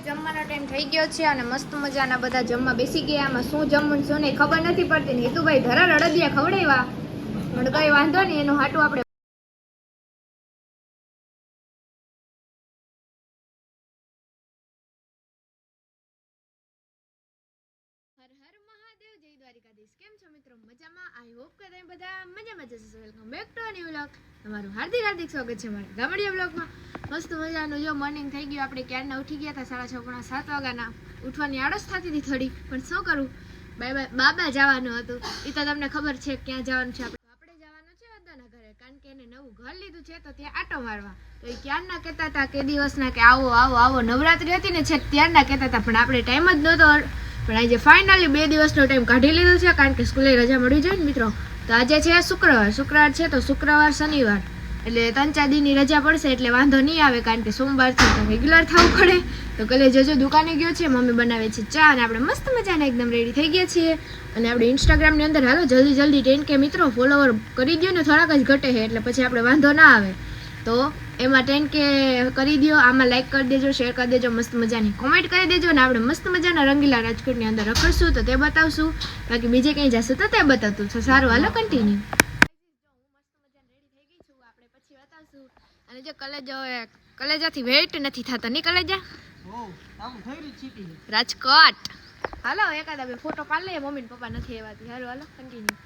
જમવાનો ટાઈમ થઈ ગયો છે અને મસ્ત મજાના બધા જમવા બેસી ગયા. આમાં શું જમવું શું નહીં ખબર નથી પડતી. ને હેતુભાઈ ધરા રડદિયા ખવડાવ્યા પણ કઈ વાંધો નહીં, એનું હાટું આપણે હર હર મહાદેવ, જય દ્વારિકાધીશ. કેમ છો મિત્રો? મજામાં? આઈ હોપ કે તમે બધા મજામાં જશો. Welcome back to new vlog. તમારું હાર્દિક હાર્દિક સ્વાગત છે મારા ગામડિયા વ્લોગમાં. મસ્ત મજાનું જો મોર્નિંગ થઈ ગયું. આપણે ક્યારના ઉઠી ગયા હતા 6:30 વાગ્યાના. ઉઠવાની આળસ થતી હતી થોડી, પણ શું કરું, બાબા જવાનું હતું. એ તો તમને ખબર છે ક્યાં જવાનું છે. આપણે જવાનું છે અદાના ઘરે, કારણ કે એને નવું ઘર લીધું છે તો ત્યાં આટો મારવા. તો એ ક્યારના કહેતા હતા કે દિવસના કે આવો આવો આવો. નવરાત્રી હતી ને છે ત્યારના કહેતા હતા, પણ આપણે ટાઈમ જ નહોતો. પણ આજે ફાઇનલી 2 દિવસનો ટાઈમ કાઢી લીધો છે, કારણ કે સ્કૂલે રજા મળી જાય ને મિત્રો. તો આજે છે શુક્રવાર છે, તો શુક્રવાર શનિવાર એટલે 3-4 દીની રજા પડશે, એટલે વાંધો નહીં આવે, કારણ કે સોમવારથી તો રેગ્યુલર થવું પડે. તો કલે જજો દુકાને ગયો છે, મમ્મી બનાવે છે ચા, અને આપણે મસ્ત મજાને એકદમ રેડી થઈ ગયા છીએ. અને આપણે ઇન્સ્ટાગ્રામની અંદર હાલો જલ્દી 10K મિત્રો ફોલોવર કરી દો ને, થોડાક જ ઘટે છે, એટલે પછી આપણે વાંધો ના આવે. તો એમાં 10K કરી દો, આમાં લાઈક કરી દેજો, શેર કરી દેજો, મસ્ત મજાની કોમેન્ટ કરી દેજો. ને આપણે મસ્ત મજાના રંગીલા રાજકોટની અંદર રખડશું તો તે બતાવશું, બાકી બીજે ક્યાંય જશું તો તે બતાવતું. તો સારું, હાલો કન્ટિન્યુ. અને જો કલેજાથી વેઇટ નથી થતો નહીં કલેજા રાજકોટ. હાલો એકાદા બે ફોટો પાડ લઈએ, મમ્મી ને પપ્પા નથી એવાથી. હાલો હાલો કન્ટિન્યુ.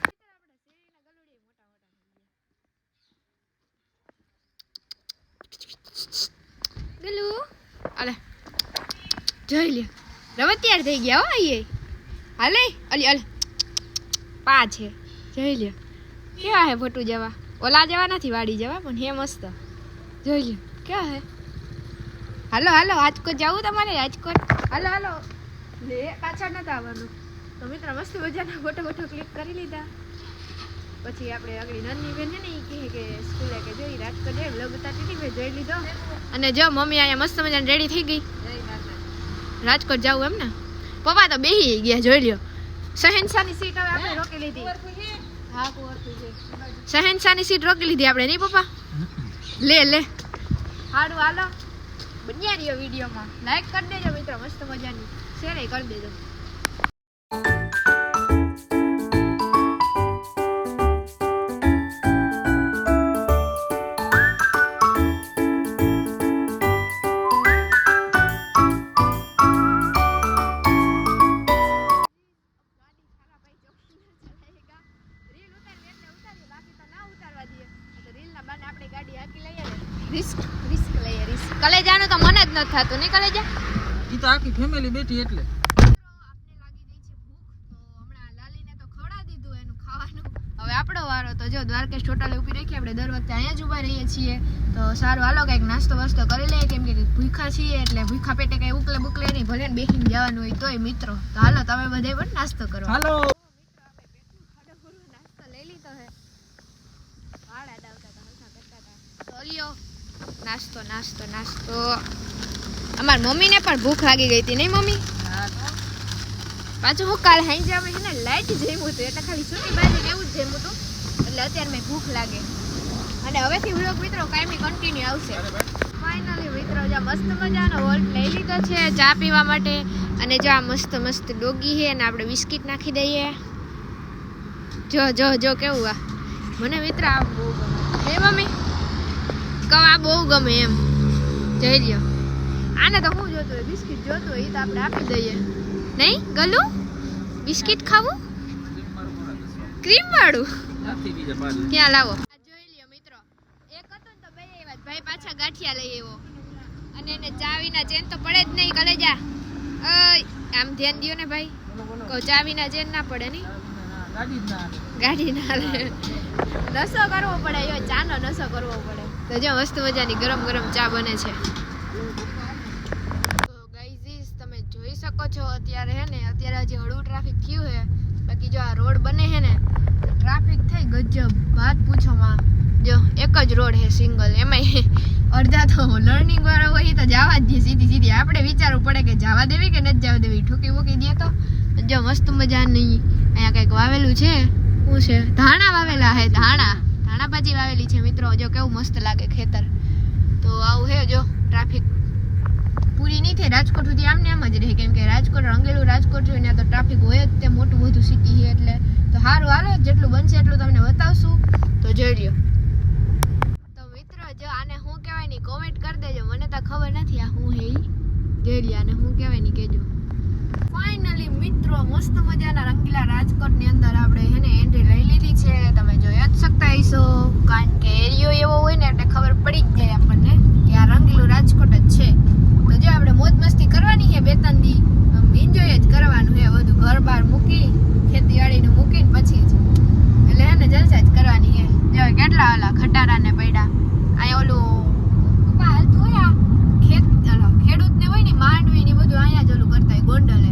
ગલુ અલે જોઈ લે રવા તૈયાર થઈ ગયા હો. આઈએ હાલે અલી અલે પા છે, જોઈ લે કેવા હે ફોટો જવા. ઓલા જવા નથી, વાડી જવા, પણ હે મસ્ત. જોઈ લે કેવા હે. હાલો હાલો રાજકોટ જવું તમારે? રાજકોટ હાલો હાલો. લે પાછળ નતા આવવાનું. તો મિત્રો મસ્ત મજાના ફોટો ક્લિક કરી લીધા. પછી આપણે આગળ નાની બેન ને કહે કે સ્કૂલે કે જોઈ રાજકોટ જાય વ્લોગ બતાતી હતી, મેં જોઈ લીધો. અને જો મમ્મી અહીંયા મસ્ત મજાને રેડી થઈ ગઈ, રાજકોટ જવું એમ ને. પપ્પા તો બેહી ગયા, જોઈ લ્યો. શહેનશાહની સીટ હવે આપણે રોકી લીધી. હા શહેનશાહની સીટ રોકી લીધી આપણે, નહીં પપ્પા? લે હારું હાલો બન્યા રહ્યો વિડીયોમાં. લાઈક કરી દેજો મિત્રો, મસ્ત મજાની શેર કરી દેજો. કલેજાનું તો મન જ નથી થતું નહીં કલેજા. ઈ તો આખી ફેમિલી બેઠી એટલે આપને લાગી ગઈ છે ભૂખ, તો હમણાં લાલીને તો ખવડા દીધું એનું ખાવાનું. હવે આપણો વારો. તો જો દ્વારકેશ હોટલે ઊભી રાખી, આપણે દર વખતે અહીંયા જ ઊભા રહીએ છીએ. તો સારું હાલો કંઈક નાસ્તો વાસ્તો કરી લઈએ, કેમ કે ભૂખા છીએ, એટલે ભૂખા પેટે કંઈ ઉકલે બુકલે નહીં, ભલે ને બેસીને જવાનું હોય તોય મિત્રો. તો હાલો તમે બધે પણ નાસ્તો કરો. હાલો નાસ્તો લઈ લીધો હે. વાળા દાવતા હતા હલકા કરતા હતા. તો લ્યો નાસ્તો. અમાર મમ્મીને પણ ભૂખ લાગી ગઈ હતી નહીં મમ્મી? પાછું હું કાલ હાઈ જાવ છે ને લાઈટ જમ્યું હતું, એટલે ખાલી છૂટી બાજી એવું જ જમ્યું હતું, એટલે અત્યારે મેં ભૂખ લાગે. અને હવેથી વ્લોગ મિત્રો કાયમી કન્ટિન્યુ આવશે. ફાઇનલી મિત્રો જો મસ્ત મજાનો હોલ્ટ લઈ લીધો છે ચા પીવા માટે. અને જો આ મસ્ત ડોગી છે, અને આપણે બિસ્કિટ નાખી દઈએ. જો કેવું આ મને મિત્ર આ બહુ ગમે. હે મમ્મી કહો આ બહુ ગમે એમ. જોઈ લ્યો આને તો હું જોતું હોય, બિસ્કિટ જોતું હોય, એ તો આપણે આપી દઈએ. નહીં ગલુ બિસ્કિટ ખાવું? ક્રીમ વાળું ક્યાં લાવો? જોઈ લ્યો મિત્રો, એક હતો ને તો બે આવ્યા, ભાઈ પાછા ગાંઠિયા લઈ આવ્યો. અને એને ચાવીના ચેન તો પડે જ નહીં કલેજા. આમ ધ્યાન દો ને ભાઈ, કહો ચાવીના ચેન ના પડે નહીં, ગાડી ના નશો કરવો પડે, ચાનો નશો કરવો પડે. તો જો મસ્ત મજાની ગરમ ચા બને છે. તો ગાઈઝ તમે જોઈ શકો છો અત્યારે હે ને, અત્યારે હજી હળવું ટ્રાફિક થયું છે, બાકી જો આ રોડ બને છે ને ટ્રાફિક થઈ ગજબ, વાત પૂછોમાં. જો એક જ રોડ છે સિંગલ, એમાંય અડધા તો લર્નિંગ વાળા હોય તો જવા જ દે સીધી. આપણે વિચારવું પડે કે જવા દેવી કે નથી જવા દેવી, ઠોકી મૂકી દે. તો જો મસ્ત મજાની અહીંયા કંઈક વાવેલું છે. શું છે? ધાણા વાવેલા છે, ધાણા ભાજી વાવેલી છે મિત્રો. જો કેવું મસ્ત લાગે ખેતર. તો આવું હે જો ટ્રાફિક પૂરી નહીં થાય. રાજકોટ સુધી આમને આમ જ રહે, કેમ કે રાજકોટ રંગેલું રાજકોટ છે ત્યાં તો ટ્રાફિક હોય જ, તે મોટું બધું સિટી છે એટલે. તો સારું હાલો, જેટલું બનશે એટલું તમને બતાવશું, તો જોઈ લ્યો. તો મિત્રો જો આને શું કહેવાય ની કોમેન્ટ કરી દેજો, મને તો ખબર નથી આ શું હે ઈ. જોઈ લ્યો આને શું કહેવાય ની કહેજો. ફાઇનલી મિત્રો મસ્ત મજાના રંગીલા રાજકોટની અંદર આપણે હે ને એન્ટ્રી લઈ લીધી છે. તમે જોઈ જ શકતા હશો, કારણ કે એરિયો એવો હોય ને એટલે ખબર પડી જ જાય આપણને કે આ રંગીલું રાજકોટ જ છે. તો જો આપણે મોજ મસ્તી કરવાની છે 2-3 દી, એન્જોય જ કરવાનું છે બધું, ઘર બહાર મૂકી ખેતીવાડીનું મૂકીને પછી જ એટલે હે ને જલસા જ કરવાની છે. જો કેટલા ઓલા ખટારાને પડ્યા અહીંયા ઓલું પપ્પા હાલતું હોય આ ખેડૂતને હોય ને માંડવી ને બધું અહીંયા જ ઓલું કરતા હોય ગોંડલે.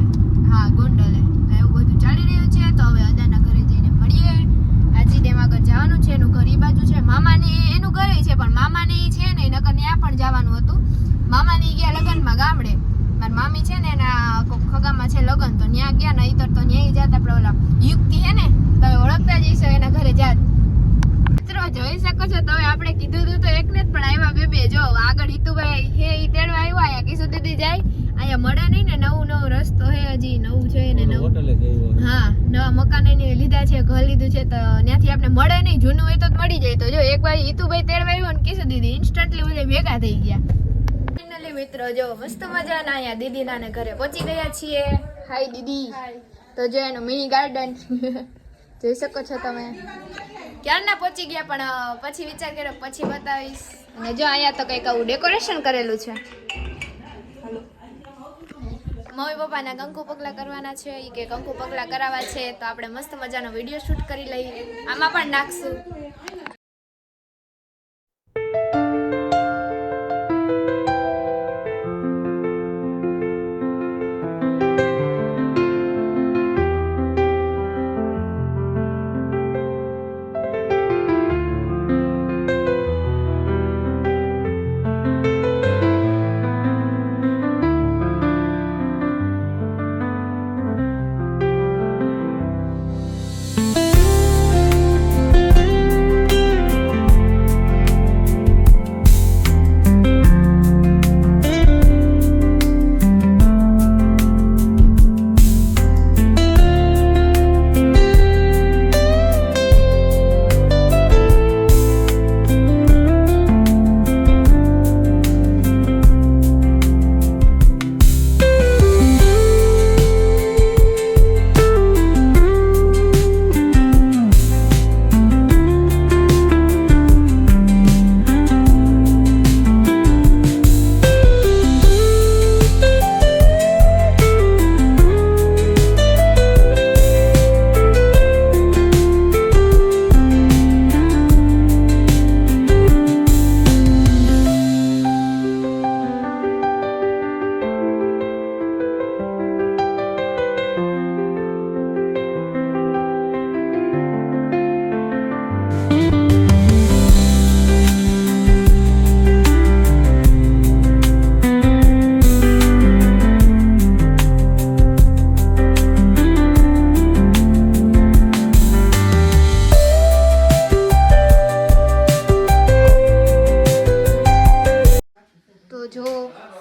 હા ગોંડલે એવું બધું ચાલી રહ્યું છે. તો હવે અદાના ઘરે જઈને મળીએ. આજી ડેમ આગળ જવાનું છે, એનું ઘર ઈ બાજુ છે. મામાને એનું ઘર છે પણ મામાને ઈ છે ને નકર ત્યાં પણ જવાનું હતું. મામાને ઈ ગયા લગનમાં ગામડે, મારી મામી છે ને એના ખગામાં છે લગન, તો ત્યાં ગયા ને ઈતર તો ત્યાં જાત આપણે ઓલા યુક્તિ હે ને તમે ઓળખતા જ હશો, એના ઘરે જાત. મિત્રો જોઈ શકો છો તમે, આપણે કીધું હતું તો એકને જ પણ આવ્યા બે. જો આગળ હિતુભાઈ હે ઈ તેડવા આવ્યા, અહીંયા કિશુ દીદી જાય, અહીંયા મળે નહીં ને, નવું રસ્તો હે, હજી નવું છે ને નવું. હા નવા મકાન એને લીધા છે, ઘર લીધું છે, તો ત્યાંથી આપણે મળે નહીં, જૂનું હોય તો મળી જાય. તો જો એક વાર હિતુભાઈ તેડવા આવ્યો ને કિશુ દીદી ઇન્સ્ટન્ટલી બધે ભેગા થઈ ગયા. ફાઇનલી મિત્રો જો મસ્ત મજાના અહીંયા દીદીના ને ઘરે પહોંચી ગયા છીએ. હાય દીદી. તો જો એનું મિની ગાર્ડન જોઈ શકો છો તમે. ક્યારના પહોંચી ગયા પણ પછી વિચાર કર્યો પછી બતાવીશ. અને જો અહીંયા તો કંઈક આવું ડેકોરેશન કરેલું છે. મમ્મી પપ્પાના કંકુ પગલા કરવાના છે, એ કે કંકુ પગલા કરાવવા છે, તો આપણે મસ્ત મજાનો વિડીયો શૂટ કરી લઈએ, આમાં પણ નાખશું.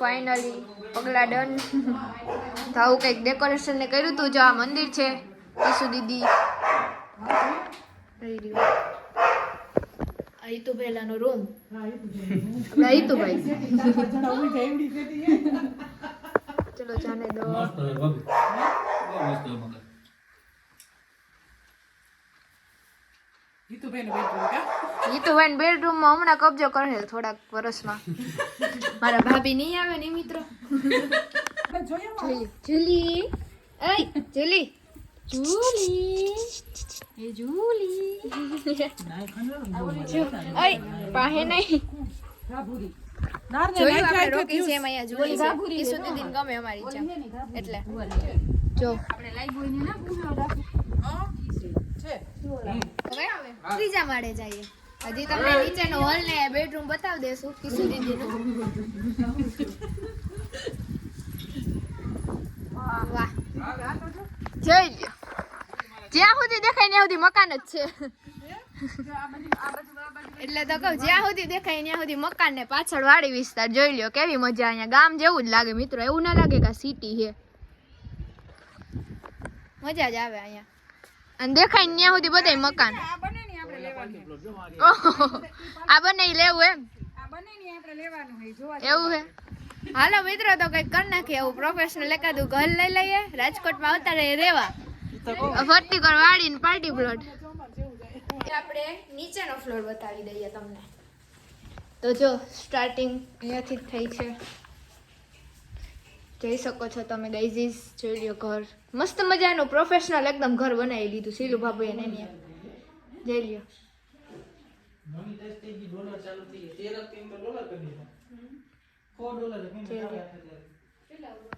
ફાઇનલી પગલા ડન. તો આવું કંઈક ડેકોરેશન ને કર્યું હતું. જો આ મંદિર છે, કિશુ દીદી હિતુભાઈ નો રૂમ. હિતુભાઈ ચલો જાને દો. હિતુભાઈ બેડરૂમ માં હમણાં કબજો કરે થોડાક વર્ષમાં. મારા ભાભી નહીં આવે ને મિત્રો. જુલી જુલી જુલી એ જુલી પાહે નહીં જોયું આપણે રોકી છે એમ અહીંયા જુલી છે. કિશુ દીદીને ગમે અમારી જેમ એટલે જો આપણે લાઈવ બોયને ના પૂછવા ત્રીજા માળે જઈએ. હજી તમને નીચેનો હોલ ને બેડરૂમ બતાવી દેશું કિશુ દીદીનું. વાહ જોઈ લ્યો, જ્યાં સુધી દેખાય ત્યાં સુધી મકાન જ છે. એટલે તો કહું જ્યાં સુધી દેખાય ત્યાં સુધી મકાન ને પાછળ વાડી વિસ્તાર જોઈ લ્યો કેવી મજા અહીંયા ગામ જેવું જ લાગે મિત્રો એવું ના લાગે કે સિટી છે મજા જ આવે અહીંયા અને દેખાય ને ત્યાં સુધી બધાય મકાન ઓહો, આ બને ઈ લેવું એમ એવું છે હાલો મિત્રો તો કઈક કરી નાખીએ એવું પ્રોફેશનલ એકાદું ઘર લઈ લઈએ રાજકોટમાં આવતા રહે રેવા વર્ટિકલ વાડી ને પાર્ટી પ્લોટ આપણે નીચેનો ફ્લોર બતાવી દઈએ તમને તો જો સ્ટાર્ટિંગ અહીંયાથી જ થઈ છે જોઈ શકો છો તમે ગાઈઝીસ જોઈ લ્યો ઘર મસ્ત મજાનું પ્રોફેશનલ એકદમ ઘર બનાવી લીધું સીલુ બાબુએ ને એને જોઈ લ્યો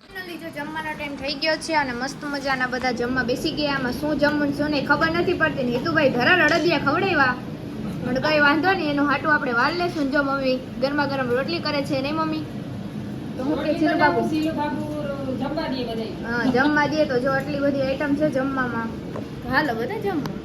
ફાઇનલી જો જમવાનો ટાઈમ થઈ ગયો છે અને મસ્ત મજાના બધા જમવા બેસી ગયા આમાં શું જમવું શું નહીં ખબર નથી પડતી ને હેતુભાઈ ધરાર અડદિયા ખવડાવ્યા પણ કઈ વાંધો નહીં એનું હાટું આપણે વાળ લેશું જો મમ્મી ગરમા ગરમ રોટલી કરે છે નહીં મમ્મી તો હું કે સીલુ બાબુ હા જમવા દે તો જો આટલી બધી આઈટમ છે જમવામાં હાલો બધા જમવા